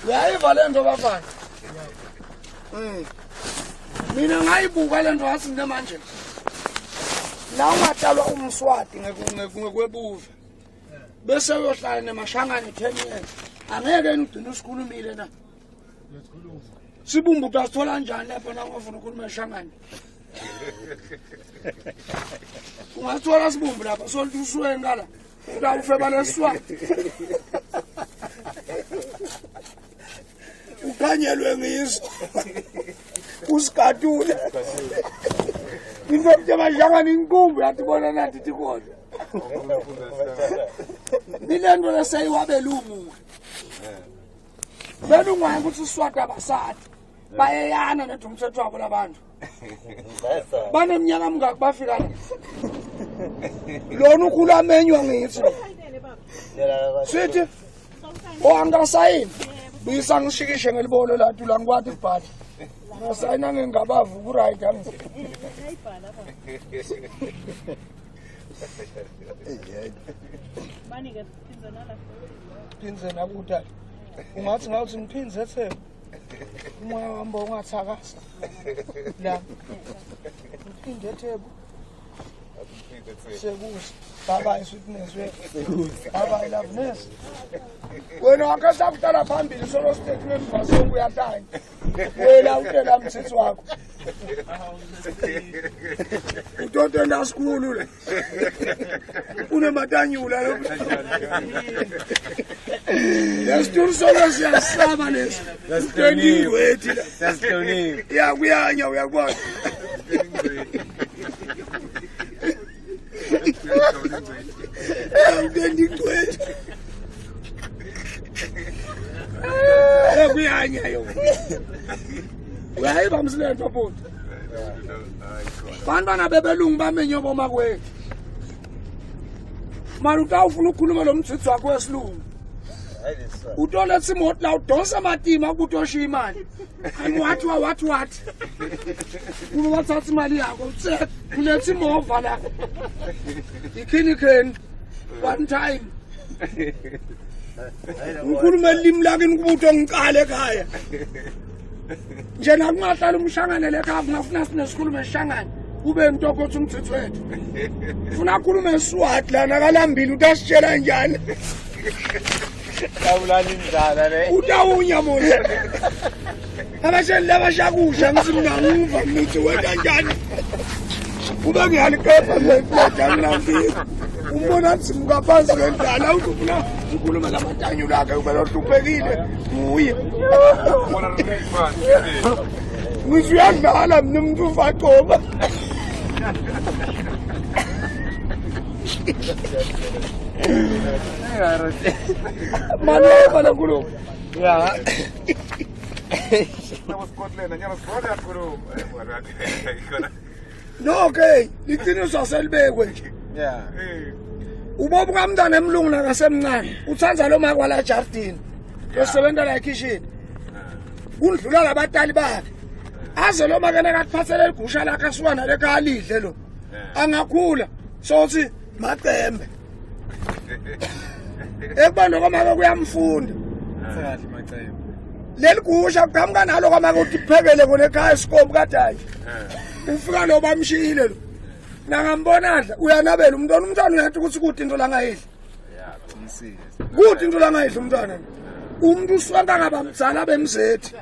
Uyayiva le nto bafana. Mina ngayibuka le nto asine manje. La ungatalwa umswati ngekwebuve. Bese uyohlala nemashangane 10 years. Angeke ugcine usikhulumile na. Sibumbu tasithola kanjani lapha na ngofuna ukukhuluma eshangane. Ungathola sibumbu lapha solthi usuwe ngala. Utawufeba leswati. Ukanyelwe ngizo. Usikadule. Ngifike mashangane inkumbu yatibona nathi tikhona. Milendo leseyiwabela umuntu. Belungwaye ukuthi uswati abasadi. Bayeyana nethi umthetho wabo labantu. Banemnyaka mngaki bafika la. Lona ukhula amenywa ngithi. Sithi angasayini. Bisa ngishikishe ngelibolo lathi la ngikwathi ibhali. Ngasayina ngengabavu ku right hangi. Mani ke phinzana la. Phinzana kudala. Ungathi ngawuthi ngiphinze ethe. Umoya wami ungathakasa. La. Ngiphinze ethebo. Sekuze. Baba sweetness we. Baba loveness. Wena wakasa kutala phambili solo statement vasonke uyatanya. Wena utela mthetho wakho. Utoto ndasikhulu le. Unematanyula lo. Lesituru solo siyasaba leso. Lesitoniwe thina. Lesitoniwe. Ya kuyanya uyakubona. Ngikwenza. Kuyanya yo. Uyayiba msilento futhi. Bantwana bebelungu bamenyobo makwethu. Mara utawufuna ukukhuluma lo mthetho wakho wesilungu. Utoletsa imoto la udonsa amatima ukuthi oshiya imali. Hayi what. Uma wathatha imali yakho utse kuletsa imova la. Ikhini one time. Ukhuluma elimi lakini kubuto ngiqale ekhaya. Nje nakungahlala umshangane lekhaya ngafuna sinesikhuluma eshangane. Ube ngitoko uthi umthetho wethu. Ufuna ukukhuluma eSwati lana kalambili utasitshela kanjani? Kawulani indala le. Utawunya mona. Abasheli labashakusha ngithi mina ngiva ngithi wena kanjani? Kuba ngiyalikhepha ngeflaja nginafi. Umbona ngithi ngaphansi kwendala ukufuna ukukhuluma lamatanyu lakhe ubelohluphekile nguye. Ngithi uyadlala mina umuntu ufaqoba. Mano para guru. Ya. No okay, lithini saselibekwe nje. Ya. Ubobu kamntana emlungu nakasemncane, uthanza lo makwa la jardini. Yosebenza la kitchen. Kundlula labatali bakhe. Aze lo makene katiphathele igusha lakhe aswana lekalidle lo. Angakhula, sothi macembe. Ekubando kwamake kuyamfunda. Sengathi macembe. Leligusha kuqhamuka nalo kwamake utiphekele kone ekhaya isikhobo kadayi. Ufika lo bamshiyile lo. Nangambonadla uyanabela umntwana uyathi ukuthi kuthi into la ngayidla. Ya, qinisile. Kuthi into la ngayidla umntwana. Umuntu uswanka ngabamdzala bemzethi.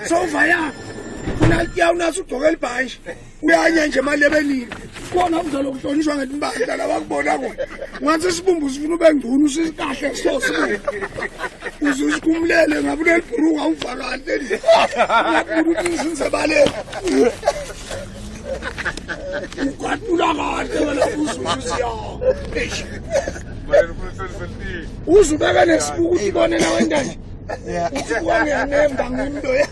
Sovaya. Unalitiya unathi ugcoke elibhanji. Uyanya nje imali ebenini. Khona uzalo kuhlonishwa ngetimbandla labakubona kona. Ngathi sibumbu sifuna ube ngcono usikahle sosibumbu. Uzusikhumulele ngabe unelibhuruka uvakale nje. Lapho uthi sinsebaleni. Ukwatula kahle wena uzusiya. Uzubeka nesibuku ukuthi ibone nawe ndanje. Ya. Uthi wangenemba ngimdo ya.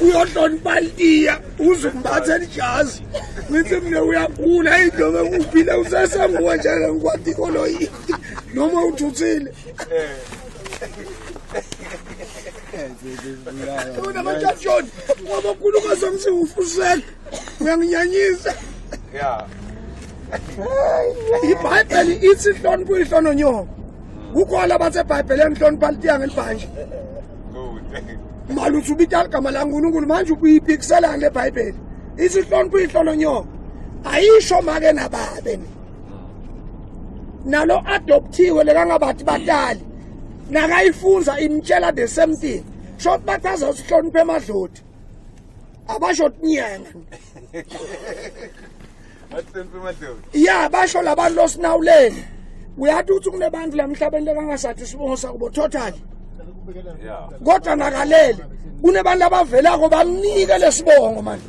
Uyohlonipha itiya uzumbatha ijazi ngithi mina uyakhula indlovu ukuphile usesenguwe njalo ngikwati koloyi noma uthuthile Una majajoni ngoba kukhuluma somsi ufusela uyanginyanyisa Ya. iBhayibheli ithi hlonipha ihlononyoko kukhona abathe eBhayibhelini hlonipha litiyanga elibhanje maluthi ubita igama laNkulunkulu manje ubuyiphikisela le Bhayibheli ithi hlonipha ihlononyoko ayisho make nababe nalo adoptiwe lekangabathi batali nakayifunza imtshela the same thing shot bachaza usihloniphe emadloti abasho tinyanga ya basho labantu losinawuleni uyathi uthi kunebantu lamhlabeni lekangasathi sibongo sakubo totally kodwa nakalele kunebantu abavelako banike lesibongo manje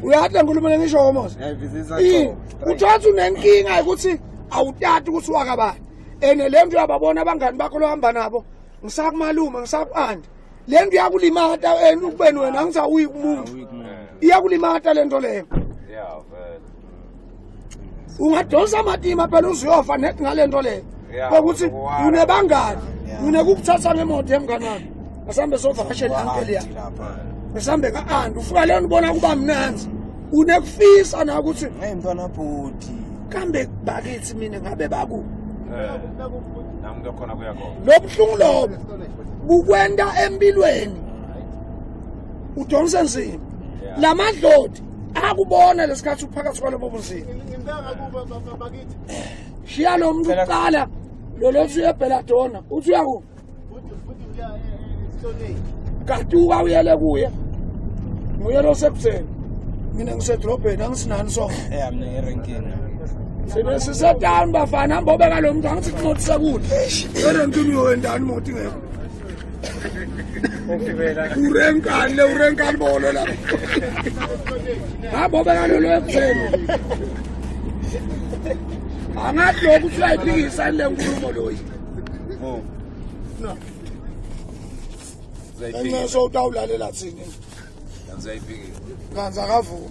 uyathi ngikulume ngisho ngomosi uthatha unenkinga ukuthi awutati ukuthi wakabani ene lento yababona abangani bakho lohamba nabo ngisakumalume ngisakwandi lento yakulimata ukubeni wena ngisawi kumuntu iyakulimata lento leyo ungadonsa amatima phela uziyofa nethi ngalento leyo ukuthi unebangani unekukuthatha ngemoto yemngani wami asambe sovakashela inkeli yakhe mhlambe ka-andi ufika leyo nibona kuba mnanzi unekufisa na ukuthi mntwana bhuti kambe bakithi mina ngabe baku nami ngikhona kuya khona lobuhlungu lobo bukwenda empilweni udonse nzima lamadlodi akubona lesikhathi uphakathi kwalobo bunzima shiya lo muntu uqala lo lothi uyebheladona uthi uyaku katuka uyele kuye nguyelo sekuseni mina ngisedrobheni angisinani so mina ngerenkini sebe sisedown bafana mbobeka lo muntu angithi imoto sekude erenkini uyendani imoto ingekho urenkani bolo la abobeka lo ekuseni angathi lokhu uyayiphikisa le nkulumo loyi no Ngiso utawulalela thini ngizayiphikisa kanza akavuma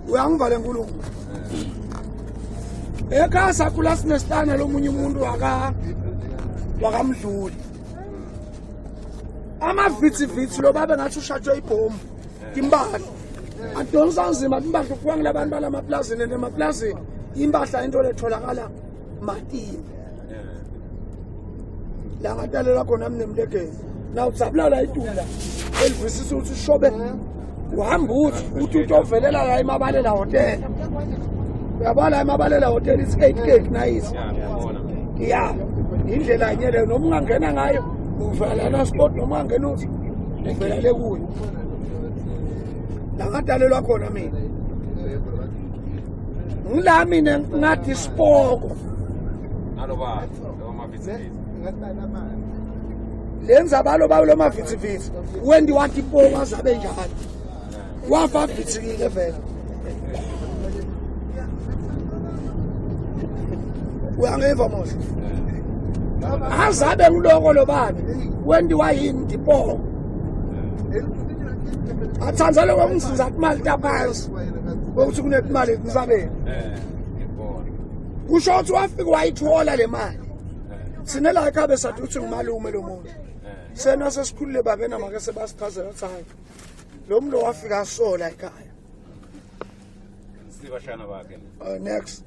uyangivale nkulumo ekhasa kula sinesitana lomunye umuntu wakamdluli amavitsi lo babe ngathi ushatshwe ibhomu timbala adonsa nzima timbahla kuwa ngilabantu balamaplazini nemaplazini imbahla into letholakala matini la ngatalela khona mnemlegeni na utsabulala idula elivisisa ukuthi shobe uhamba uthi utovelela la emabalela hotel uyabona emabalela hotel it's 8 cake nice ya indlela enye leyo noma ungangena ngayo uvela na sport noma ungangena uthi uvela le kuyo la ngatalelwa khona mina ngila mina ngathi spoko aloba mavitsi lenza balo balo mavitsi wendi wathi ipoka zabe njalo wafa vithikile vele uyangeva mosha azabe ngiloko lo bani wendi wayini dipoka athanza lokho ngisiza imali taphansi ukuthi kunemali kuzabe kusho ukuthi wafika wayithola le mali sinela ekabe sathi uthi ngimalume lo muntu sena sesikhulile babena make sebasichazela ukuthi hayi lo muntu wafika asola ekhaya sibashana bakhe next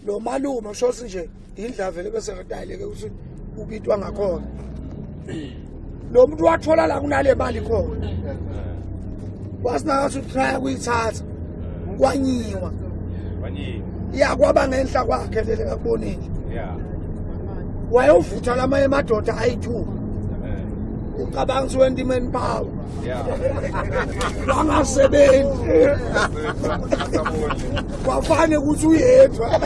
lo malume ushothi nje indlavele bese ngadayileke ukuthi ubitwa ngakhona lo muntu wathola la kunale mali khona wasinakathi utrya kuyithatha kwanyiwa ya kwaba ngenhla kwakhe lele kakubonile wayovutha lama emadoda ayi2 ucabanga ukuthi wena imeni power wangasebenzi kwafane ukuthi uyedwa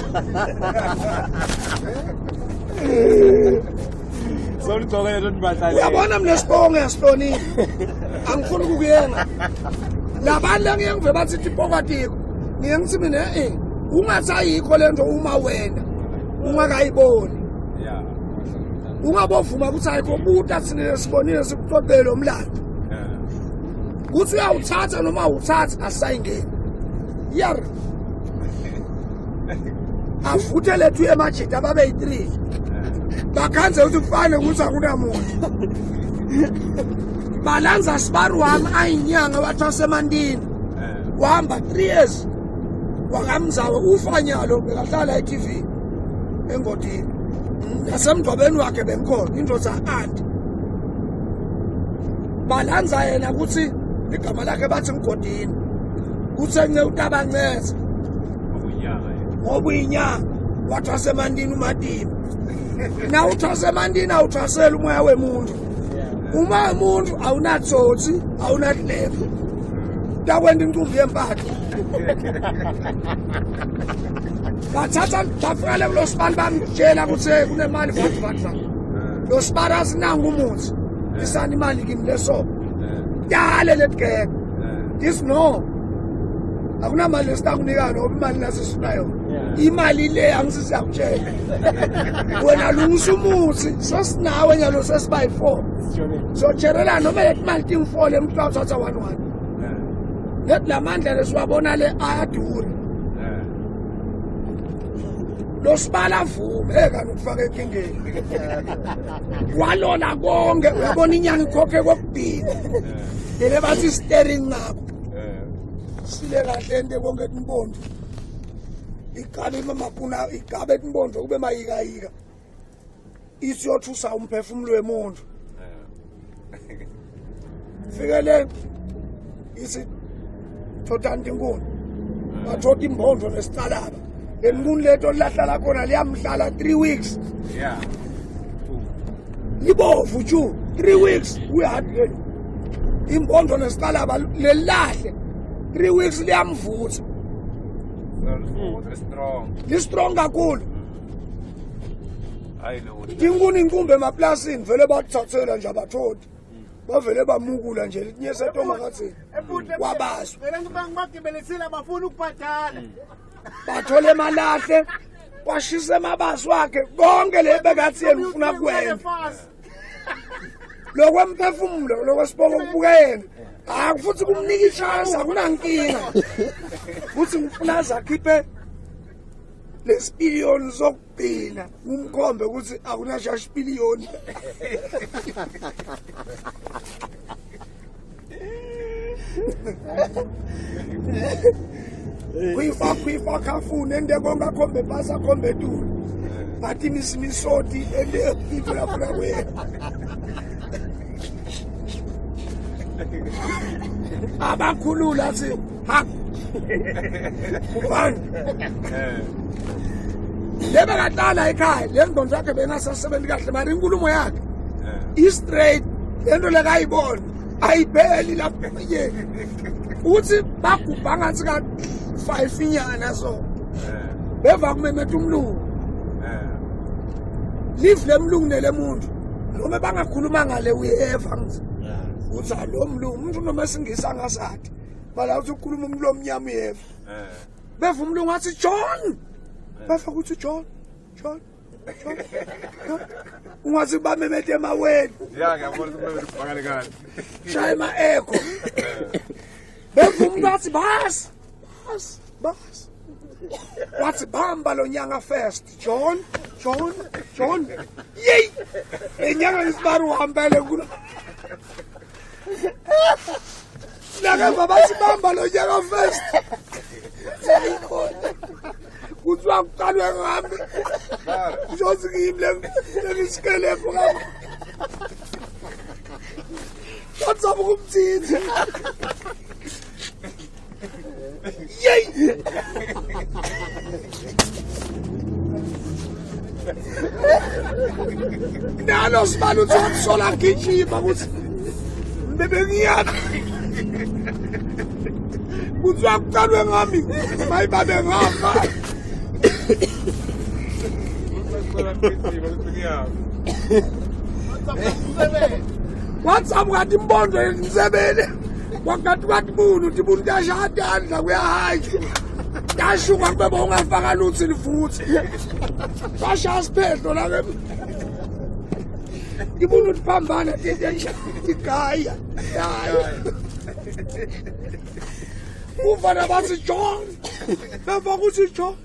uyabona mina sibonge ngihlonile angifuni ukukuyenga labantu langiyengive bathi tipokatiko ngiyengithi mina ungathayikho lento uma wena ungakayiboni ungabovuma ukuthi ayikho buta thina sibonile sikuxoxele umlando kuthi uyawuthatha noma uthatha asayingeni yar avuthe lethu emajita babe yi3 bakhanze ukuthi kufane ukuthi akunamuntu balanza Sibaru wami ayinyanga waThwasemandini wahamba 3 years wakamzawe ufanyalo bekahlala eTV engodini nasemgcwabeni wakhe bengikhona indodza aunt balanza yena ukuthi igama lakhe bathi ngigodini uthenye utabanceza ngoba inyanga waThwasemandini uMatiba na uThwasemandini awuthwasela umoya wemuntu uma umuntu awunatsotsi awunahlebo dakwenda incumbi yempatho bathatha bafale kulo sibani bamtshela ukuthi kunemali vathu lo sibara sinanga umuthi isani imali kimi leso dale letgeke this no akunamali lesitakunika ngoba imali nasisunayo imali le angisisi yakutshela wena lungisa umuthi sasinawe nyalo sesiba yi4 so cherela noma imali tim4 lemhla uthatha 11 let la mandla lesiwabona le ayadura lo sibala vume ekani ukufaka enkingeni walona konke uyabona inyanga ikhokhe kokubili le bathi steering ngapha sile kahle ende konke impondo igabe mamapuna igabe impondo kube mayikayika isiyothusa umphefumulo wemuntu fikele isi thotanti inkuni bathola impondo nesicalaba enkuni letho lahlala khona liyamhlala 3 weeks Yeah. libovu ju 3 weeks uyahadle impondo nesicalaba lelahle 3 weeks liyamvutha Strong. li strong kakhulu I know what. inkuni inkumbe emaplasini vele bathathela nje abathodi bavele bamukula nje linyese toma kathini wabazo Wena ngibangibagibelesile abafuna ukubhadala. bathole emalahle washisa emabazi wakhe konke le bekathi yena ufuna kwenza lokwemphefumulo lokwesibongo kubuka yena akufuthi kumnika ichance akunankinga futhi ngifuna azakhiphe lesipiliyoni zokugcina umkhombe ukuthi akunashash billion kwifa khafuni ende konga khombe pasa khombe tu bathi misoti ende ipula pula wena abakhulula athi ha ubani lebe kahlala ekhaya le ngqondo yakhe bengasasebenzi kahle mari inkulumo yakhe i-straight lento lekayibona ayipheli lapho yena uthi bagubha ngathi ka-5 inyana so beva kumemetha umlungu live le mlungu nele muntu noma bangakhuluma ngale uyeva ngithi uthi lo mlungu umuntu noma esingisa ngasathi bala uthi ukhuluma umuntu omnyama uyeva beva umlungu athi John bava ukuthi John ungathi bamemethe emaweni Yeah, ngiyabona ukuthi kubakale kahle. shaya ema-echo beva umuntu athi basi wathi bamba lo nyanga first John yeyi le nyanga lesibaru uhambele kulo nakemva bathi bamba lo nyanga first kuthiwa kuqalwe ngambi uzothi kimi lengisikelefo ngami wathaba ukumthinta yeyi nalo sibalo uthi wakusola gijima ukuthi bebengiyaphi kuthiwa kuqalwe ngami mayibabe ngafa wathaba kati imbondo ngisebele wakati bunu uthi bunu tashadadla kuyahayishwa tashuka kubeba ungafaka lutho lifuthi bashaya siphedlo la ibunu liphambana igaya uvana bathi John beva ukuthi John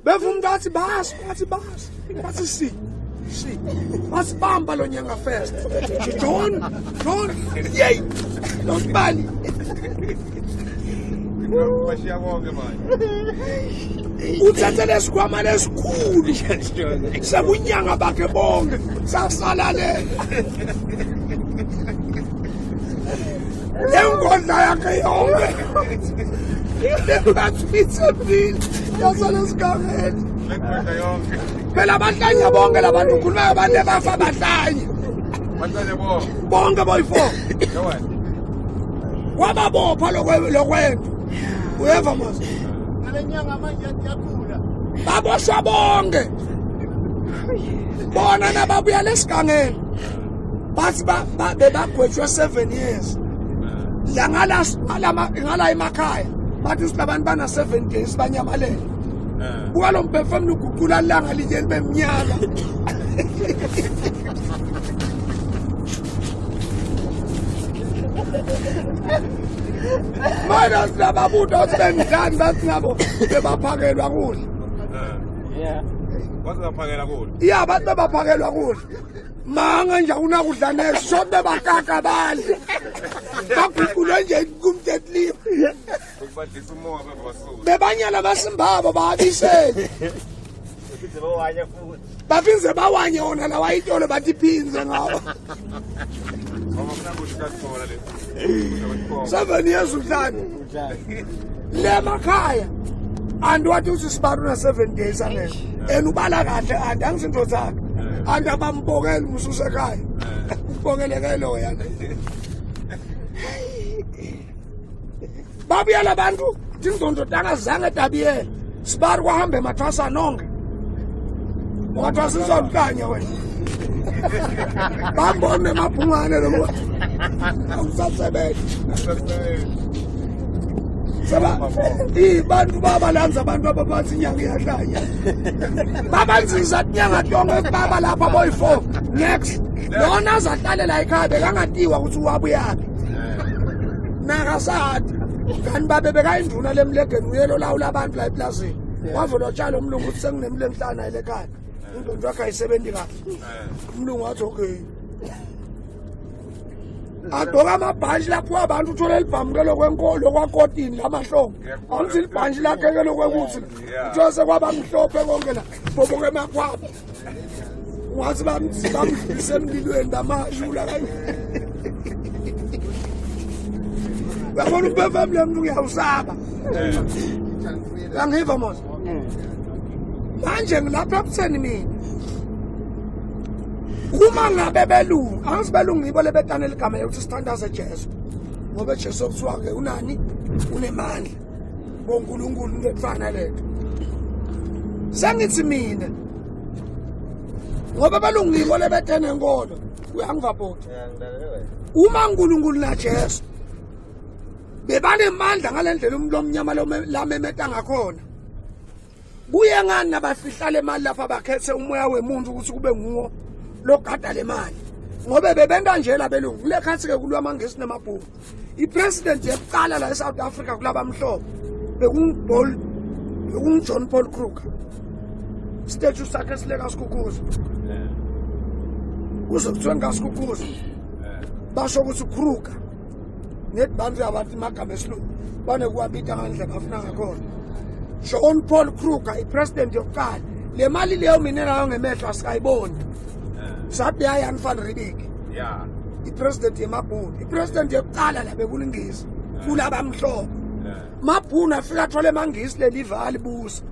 beva umuntu athi basi bathi si See, masibamba lo nyanga first. John, yay, don't bali. Bashiya konke manje. Uthathe lesikhwama lesikhulu. Sabunyanga bakhe bonke. Sasala le. Lengodla yakhe yonke. Lebathitsebile. Yasala sigameni. Lengodla yonke. Phela abahlanya bonke labantu ukhuluma abantu abafa abahlanya. Bahlanya bonke. Bonke boy4. Yewena. Wababopha lokwento. Uyeva manje. Ngalenyanga manje yakhula. Baboshwa bonke. Bona nababuya lesigangeni. Bathi bebagwetshwe 7 years. La ngala emakhaya. Bathi silabantu bana 7 days banyamalele. Buka lo mphefumulo uguqula langa linye libemnyama. Mana silababuda sibengidlani bathi nabo bebaphakelwa kudla. Wathi ngaphakela kulo. Ya bathi bebaphakelwa kudla. Manga nje unakudla neso bebakaka badle. Baguqulwe nje kumtetliwe. Ukubadlisa umoya bebasuka. Bebanyala basimbabo babisele. Bafinze bawanye ona la wayitolo bathi phinze ngawo. Mama kunakuthi kathola le. 7 years udlani. Le makhaya. And what uthi sibaru na 7 days angeke. Ubala kahle andi angisinto zakhe. Andi abambokela umsuse ekhaya. Ubongeleke lo yana. Babuya labantu tindondo tangazange tabiyela. Sibaru kwahambe mathwasa nonke. Mathwasa izokukanya wena. Bambone maphungane lo. Awusasebenzi. Saba bantu babalanza abantu ababathi inyanga iyahlanya. Babanzisa inyanga yonke baba lapha boy4. Next. Lona azahlalela ekhaya bekangatiwa ukuthi uwabuyaphi. Nakasathi kanti babe bekayinduna lemlegeni uyelo lawula abantu la eplazini. Wavula utshalo umlungu uthi senginemile enhlana ile ekhaya. Indonto yakhe ayisebenzi kahle. Umlungu wathi okay. Adoka amabhanji lapho abantu uthola elibhamukelo kwenkolo kwakotini lamahlombe. Angithi libhanji lakhe ke lokwekuthi. Jose kwabamhlophe konke la. Bobo kemakhwapha. Wathi bamdlisa emlilweni bamashula kanye. Yabona ubefamile umuntu uyawusaba. Angiva manje. Manje ngilapha ebutheni mina. Uma ngabe belungu, angisibelungu ngibo lebetana eligama yokuthi sithandaze Jesu. Ngoba Jesu kuthiwa ke unani? Unemandla. BoNkulunkulu ngekufana lethu. Sengithi mina. Ngoba belungu ngibo lebetana enkolo. Uyangivapota. Uma uNkulunkulu na Jesu bebanemandla ngalendlela umuntu omnyama lamemeta ngakhona. Kuye ngani nabafihla le mali lapha bakhethe umoya wemuntu ukuthi kube nguwo lokada le mali. Ngoba bebenda nje labelungu kule khathi ke kulwa amangesi nemabhuku. IPresident yokuqala la eSouth Africa kulaba mhlobo John Paul Kruger. Statue sakhe sileka Skukuza. Uzokuthiwa ngaSkukuza. Basho ukuthi Kruger. Netbantu yabantu magama esilungu bane kuwabita ngandlela afuna ngakhona. John Paul Kruger iPresident yokuqala. Le mali leyo mina nayo ngemehlo asikayiboni. Sathi Ian van Riebeeck. Yeah. iPresident yemabhunu. iPresident yokuqala la bekulingisa. Kulaba mhlobo. Mabhunu afika athole mangisi leliva alibusa.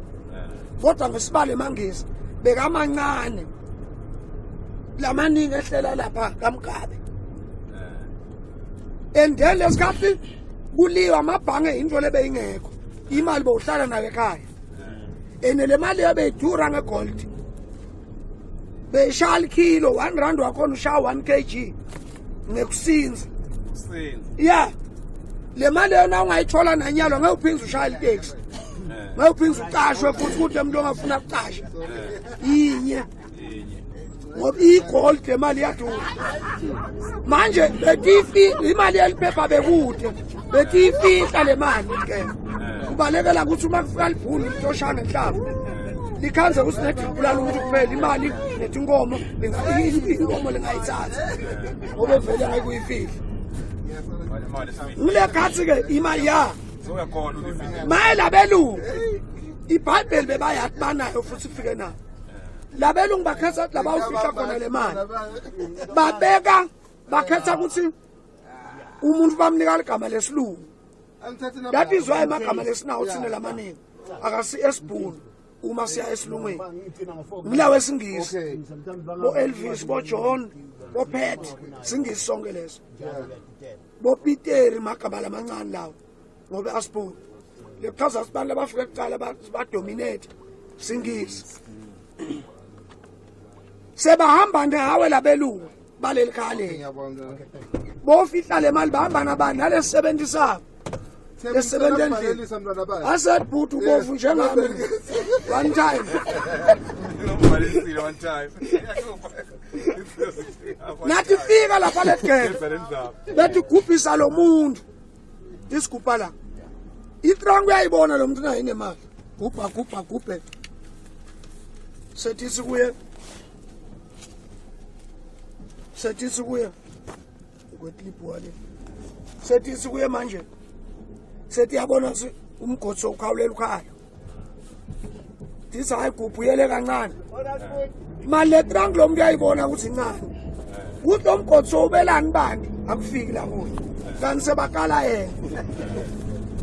Kodwa ngesibale mangisi bekamancane. Lamaningi ehlela lapha kaMkabe. Endele lesikhathi kuliwa amabhange into lebeyingekho. Imali bowuhlala nayo ekhaya. Enele mali yabeyidura ngegold. Beshal kilo 1 rand wakhona usha 1 kg ngekusinza. Yeah. Le mali yona ungayithola nanyalo ngayiphinza ushaya itaxi. Ngayiphinza uqashwe futhi ukuthi umuntu ongafuna ukuqasha. Yinye. Ngoba igold imali yadura. Manje betifi imali yaliphepha bekude. Betifihla le mali ke. Kubalekela ukuthi uma kufika libhunu lithoshana enhlaba. likhanza kusinethi ibulala umuntu kuphela imali netinkomo inkomo lengayithatha ngoba vele ngeke uyifile ngile khathi ke imali ya soyakhona ukufika mayela belungu iBhayibheli bebayathi banayo futhi ufike nayo labelungu bakhetha laba ufihla khona le mali babeka bakhetha ukuthi umuntu bamnika igama lesilungu that is why amagama lesinawo thina lamaningi akasi esibhunu uma siya esilungwini ngila wesingisi bo Elvis bo John bo Pat singisi sonke leso bo Peter magama lamancane lawo ngoba asibhunu lechaza asibantu labafika kuqala ba dominate singisi sebahamba ngawe labelungu baleli khale bofihla le mali bahamba nabani nalesebenzisa lesebenzendeni asaid bhuti ubovu njengami one time nathi fika lapha legebe bethi gubhisa lo muntu isigubha la itrangu uyayibona lo muntu nayo nemali gubha sethi sikuye kweclip wale sethi sikuye manje sethi yabona umgotso ukhawulela ukhaya dithi hayi gubhuyele kancane manje trunk lo muntu uyayibona ukuthi incane ukuthi lo mgotso ubelani bani akufiki la kuyo kanti sebaqala yena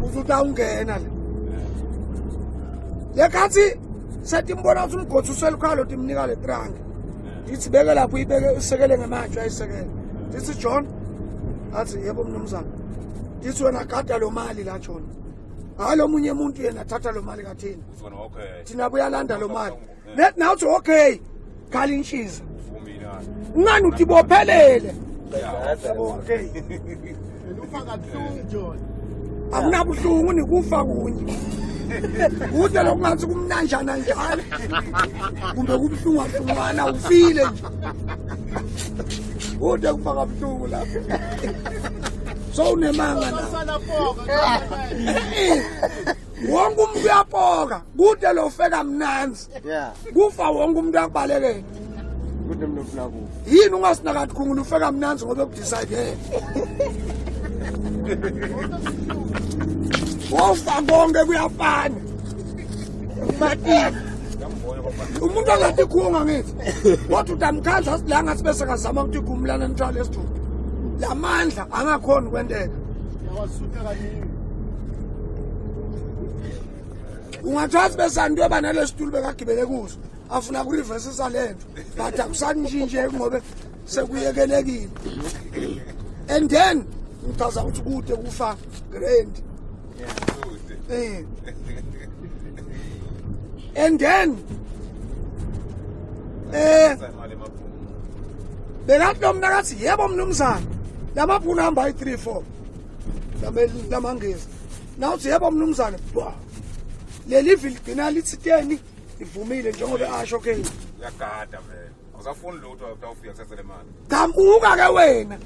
ukuthi awungena le khathi sethi imbona ukuthi umgotso uselukhalo timnika le trunk dithi beke lapho ibeke isekele ngemanje ayisekele dithi John athi yebo mnumzana dithi wena gada lo mali la John hayi lo munye umuntu yena thatha lo mali kathini thina buyalanda lo mali lethi nathi okay khala inshiza ngani uthi bophelele okay ufaka buhlungu John akunabuhlungu nikufa kunye kude lokungathi kumnanjana njalo kumbe kubuhlungu ahlungana ufile nje kude kufaka buhlungu lapho so unemanga na wonke umuntu uyapoka kude lo ufeka mnanzi kufa wonke umuntu akubalekele kude mina ufuna ku yini ungasinakathi khungula ufeka mnanzi ngoba ukudecide wofa konke kuyafana umuntu angathi khunga ngithi kodwa utamkhanza silanga sibese kazama ukuthi kumlana nithwala esithunzi lamandla angakhona ukwenteka yawasutha kaningi ungathathi besanto abanale situlo bekagibele kuso afuna ku reverse salento but akusanishintshe ngobe sekuyekelekile and then ngichaza ukuthi kude kufa grand and then bekathi lo mna kathi yebo mnumzana lamabhunu hamba i3-4 lamangezi nawuthi yebo mnumzana leli vili gcina lithi 10 ivumile njengoba asho okay uyagada vele awusafuni lutho awufika kusasele mali dambuka ke wena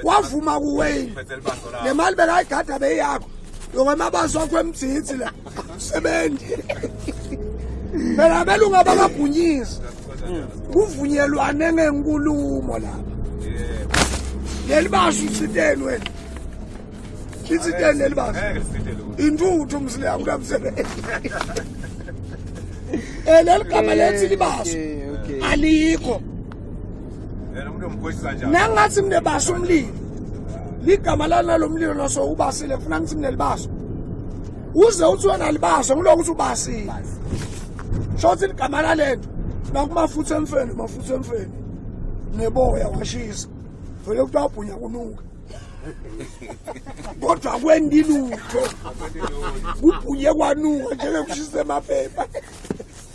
wavuma kuwena le mali bekayigada beyakho yongemabazo wakho emdzithi la sebenzi phela belunga bababhunyisi kuvunyelwane ngenkulumo lapha leli basu siteni wena siteni leli basu intuthu umsile yakho kamsebenzi leli gama lethi libasu alikho yena umuntu umkhosisa njani nangathi mne basu umlilo ligama lana lo mlilo noso ubasile kufuna ngithi mne libaso uze uthi wena libaso ngiloko uthi ubasile shothi ligama lalento nakumafutha emfeni mafutha emfeni neboya washisa vele ukuthi awubhunya kunuka kodwa kwendi lutho kubhunye kwanuka njengekushisa emaphepha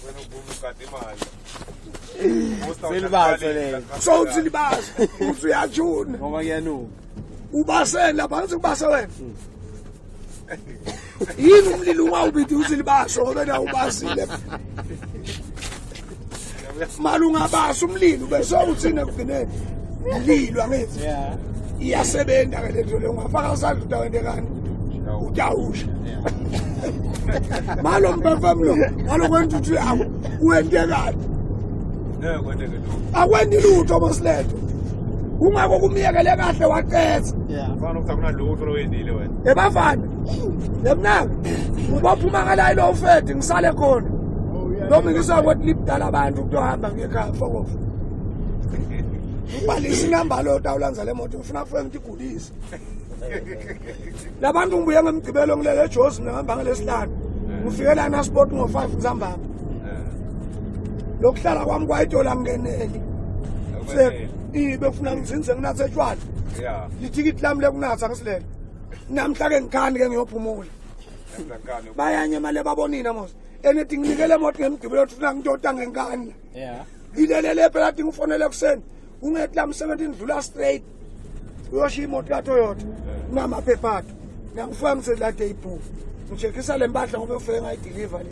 wena ubukade imali selibazo le so uthi libaso uthi uyajuna ngoba kuyanuka ubasela phansi kubase wena yini umlilo ungawubithi uthi libaso ngoba na ubasile malunga baso umlilo bese uthina kugcineni umlilo angithi iyasebenza ke lento le ungafaka isandla utawentekani utawusha malo mphefumulo alokwenza uthi awu wente kahle akwendi lutho bosiletho ungako kumiyekele kahle waqetha Fana ukuthi akunalutho lowendile wena. ebafana lemnaka ubaphuma ngala ilo ufedi ngisale khona noma ngisakwethi libdala abantu ukuhamba ngekhaya fokofu ubalisa inamba lo tawulanza le moto ufuna kufike ngitigulise labantu ngibuye ngemgcibelo ngilele eJozi ngihamba ngelesihlanu ngifike la na sport ngo5 ngizambamba lokuhlala kwami kwayitola ngeneli befuna ngizinze nginathe etshwala lithikiti lami lekunatha ngisilela namhla ke ngikhani ke ngiyophumula bayanye mali babonina mos anything nikele moto ngemgcibelo ufuna ngitota ngenkani ilelele phela thi ngifonele kuseni ungethi la 17 dlula straight uyoshiya imoto ya Toyota ngamaphepha ngangifika ngisela dayiphu ngijekisa lempahla ngoba ufike ngayideliver le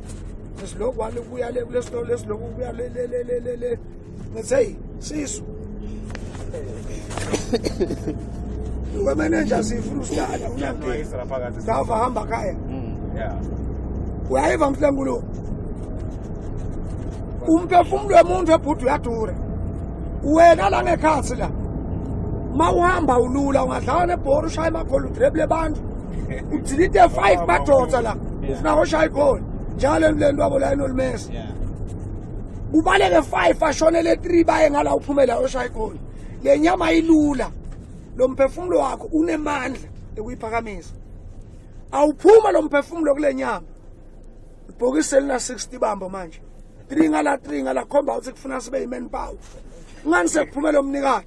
ngisilokhu wale kuya le kule store lesilokhu kuya le ngithi sisu uwe manager sifuna usihlala unamphakathi safa hamba khaya uyayiva mhlengulo umphefumulo womuntu ebhudu uyadura wena la ngekhathi la mawuhamba ulula ungadlala nebhola ushaya amakholo udribble abantu udelete 5 badonsa la ufuna ushaya igoli njalo lento wabo la inolimesi ubaleke 5 ashonele 3 baye ngala uphumela ushaya igoli lenyama ilula lo mphefumulo wakho unemandla ekuyiphakamisa awuphuma lo mphefumulo kule nyama ibhokisi elina 60 bambo manje 3 ngala khomba ukuthi kufuna sibe yiman power ngani sekuphumela umnikazi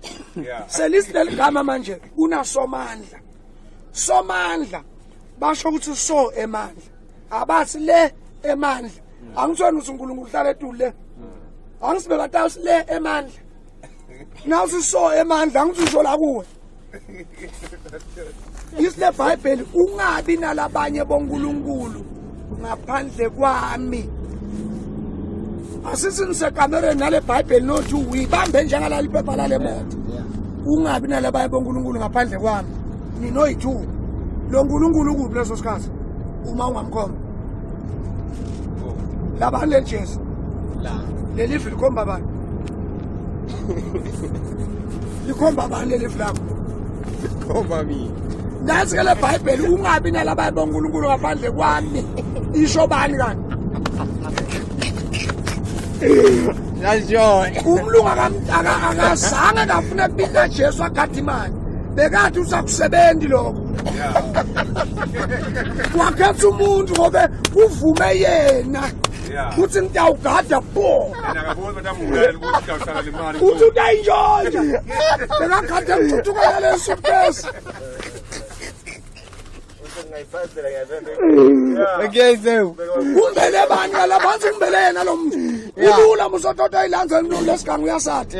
selisile ligama manje unasomandla basho ukuthi so emandla abathi le emandla angithoni ukuthi uNkulunkulu uhlala etule angisibeka tawusi le emandla nawusi so emandla angithisho la kuwe isile Bible ungabi nalabanye boNkulunkulu ngaphandle kwami asithi nisekamereni nale Bible nothi uyibambe njengalali iphepha lale moto ungabi nalabanye boNkulunkulu ngaphandle kwami ninoyi2 lo nkulunkulu kuphi leso sikhathi uma ungamkhomba labani lejesu la leli likhomba bani likhomba bani leli flako Khomba mina. Nazi ke le Bible ungabi nalabanye boNkulunkulu ngaphandle kwami isho bani kanti Yasho. umlungu akazange kafuna kubika Jesu akhathi imali bekathi usakusebenzi lokho wakhetha umuntu ngobe uvume yena uthi ngiyawugada bo uthi utayinjonja bekakhatha ngithuthuka lesuitcase umbele bani laphansi umbele yena lo muntu ulula musotota ilanze lesigangu uyasathi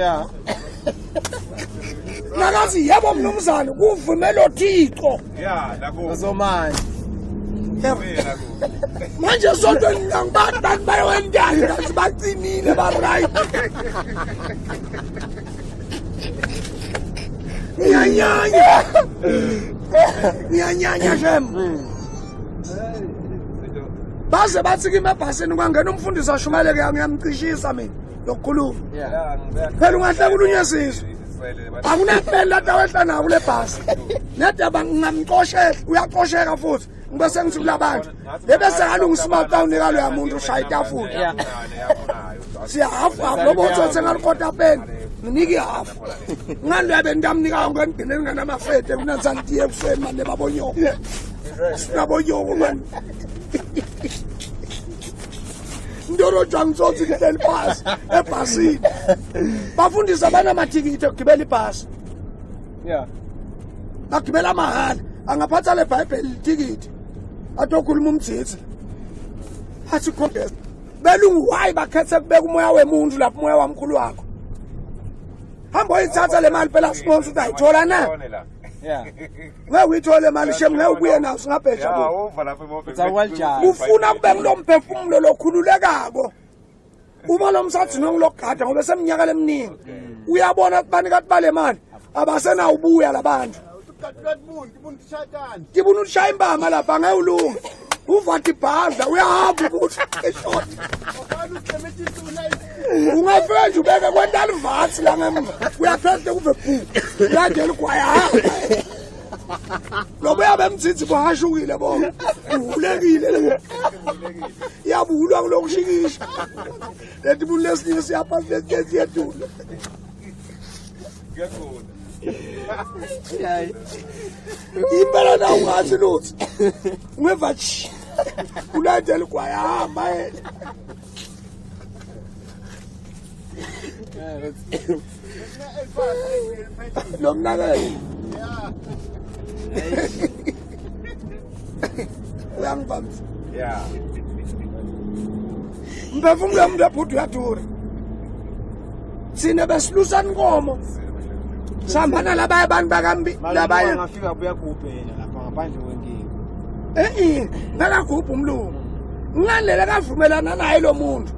nakazi yebo mnumzane kuvumelo Thixo Zomani. manje sonto ngibantu bayowendani kazi bacinile ba right nyanya shem baze bathi kimi ebhasini kwangena umfundisi ashumayeleke ngiyamcishisa mina lokukhuluma phela ungahle kulunyesizwe akunaphela lata wehlana kule bhasi nedaba ngingamxoshela uyaqosheka futhi ngibese ngithi kulabantu lebese kalungisa imaqawu nekalo yamuntu ushaya itafula siyahafu lobo uthothe ngalikota pen nginiki hafu ngani yabe ndamnika ngengcineni nganamafete kunansantiye kuseni manje babonyoko sinabonyoko manje ndoro jangzotsi kuhleli phasi ebhasini bafundisa abana amathikiti okugibela ibhasi bagibela mahala angaphatha le Bible itikiti atokhuluma umthithi athi contest belungu why bakhethe kubeka umoya wemuntu lapho umoya wamkhulu wakho hamba uyithatha le mali phela sponsor ukuthi ayithola na ngeke uyithole mali shem ngeke ubuye nawo singabhesha ufuna kube ngilomphefumulo lokhululekako uma lo msathi nongilogada ngoba seminyaka leminingi uyabona ukuthi bani kathi bale mali abasena ubuya labantu Kibuna ushaya imbama lapha ngayulunga. Uvathi ibhaza uyahamba ukuthi eshot. Ungafika nje ubeke kwentala ivasi la ngemva. Uyaphela kuve bhu. Uyangena ugwaya. Lo buya bemzithi bohashukile bo. Uvulekile. Yabulwa kulokushikisha. Lethi bulesinye siyapha siyedula. Ngiyaqonda. Hayi. Impela na ungathi lutho. Ungeva chi. Ulandela ugwaya hamba yena. Lo mnakele. Uyangibamza. Yeah. Mphefumulo umuntu ebhudu uyadura. Sine besilusa inkomo. Sambana labaya abantu bakambi labaya ngafika buya kuphela lapha ngaphandle kwenkingi. Nakagubha umlungu. Ngandlela kavumelana naye lo muntu.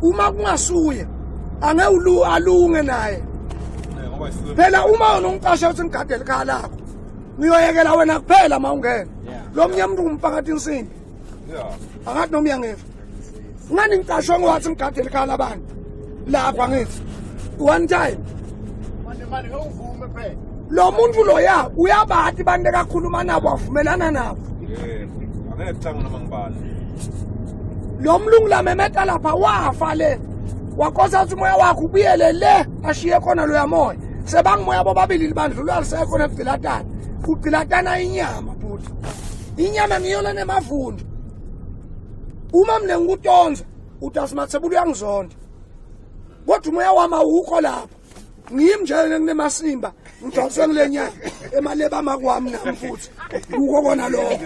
Uma kungasuye angeke alunge naye. Phela uma unongqasha uthi ngigade elikhala lakho. Ngiyoyekela wena kuphela mawungena. Lo mnye umuntu umphakathi insimbi. Yeah. Akathi noma uyangeva. Ngani ngicashwe ngathi ngigade elikhala labantu. Lapha ngithi. One time. Lo muntu lo ya uyabathi bantu ekakhuluma nabo avumelana nabo. Angeke kuthanga noma ngibani. Lo mlungu la memeta lapha wafa le. Wakosa uthi moya wakho ubuyele le ashiye khona lo yamoya. Sebangimoya bobabili libandlulu alisekho nefilatana. Uqilatana inyama futhi. Inyama ngiyona nemavundo. Uma mne ngutonza utasimathebula uyangizonda. Kodwa umoya wami awukho lapha. Ngiyimi nje nginemasimba ngidose ngilenyana emaleba amakwami nami futhi. Uko kona lokho.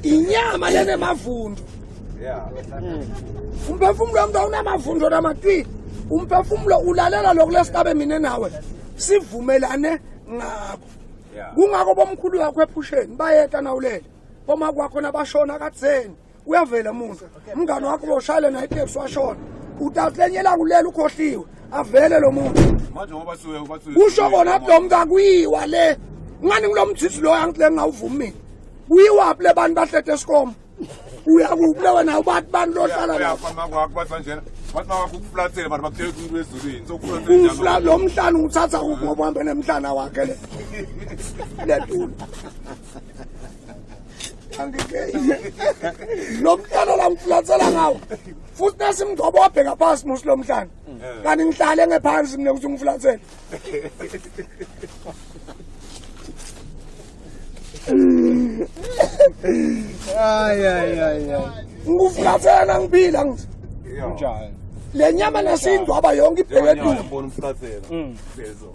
Inyama lenemavundo. Yeah. Umphefumulo wami unamavundo namatwi. Umphefumulo ulalela lokulesitabe mina nawe. Sivumelane ngakho. Kungakho bomkhulu wakho ephusheni bayeta nawulela. Boma kwakho nabashona katseni. Uyavela umuntu. Umngane wakho boshayela naye iteksi washona. Utatlenyela kulela ukhohliwe. Avele lo muntu. Manje ngoba suye usho kona blomka kuyiwa le. Ngani ngilomthisi lo yangile ngawuvumi mina. Kuyiwa le bantu bahlete esikom. Uyakubule wena ubathi bantu lohlala la. Uyafama kwakho basanjena. Bathi makuflathele bantu bakuthela umuntu wezulini. Sokuflathela njalo. Ufla lo mhlana uthatha ngoba uhambe nemhlana wakhe le. Lethu. Lo mhlana la ngiflathela ngawo. Futhi nasimgcobo wabheka phansi musi lo mhlana. Kanti ngihlale ngephansi mina ukuthi ngiflathele. Ay. Nguflathela ngiphila ngithi. Unjani? Le nyama nasindwaba yonke ibheke tu. Ngibona umflathela. Bezo.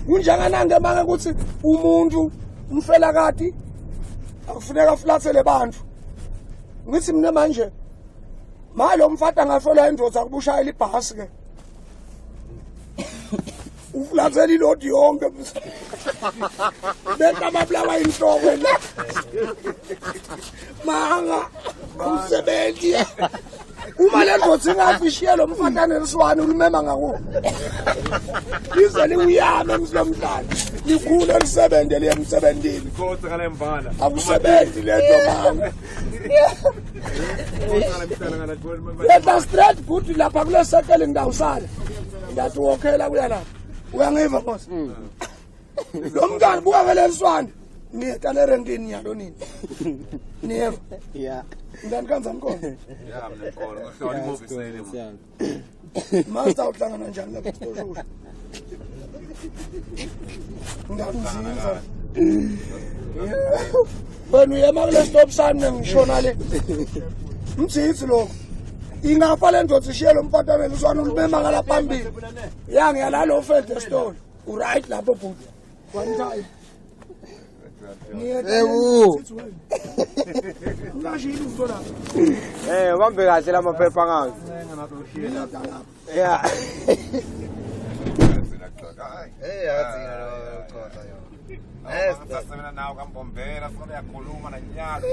Kunjengana ngemanga ukuthi umuntu umfela kati akufuneka aflathele abantu. Ngithi mina manje malo mfata ngafola indodza kubushayela ibhasi ke. Uflathela ilodi yonke. Beka mablawa inhloko la. Manga umsebenzi. Uma le ndodza ingafishiye lo mfata neliswane ulimema ngako. Izele uyame emhlomhlanje. Likhulu elisebenze liyemsebenzini. Kodwa ngale mvana. Akusebenzi lento manga. Leta straight futhi lapha kule sekele ngidawusala. Ngathi wokhela kuya lapha. Uyangiva boss? Lo mntana buka vele eliswane. Ngiyeka le rentini yalo nini. Niyeva? Yeah. Ngani kanzani khona? Yeah, mina khona. Ngihlala imovie sale. Master uhlangana njani lapha kushushu? Ngiyakuzinza. Wena uyema kule stop sign ngishona le. Mthisi lo. Ingafa le ndodza ishiye lo mfatana eliswane ulimema ngala phambili. Yangiyala lo felde store. Uright lapho bhuti. One time. Ubambe kahle lamaphepha ngazo. Yeah. Nawo kambombela sona yakhuluma nanyaka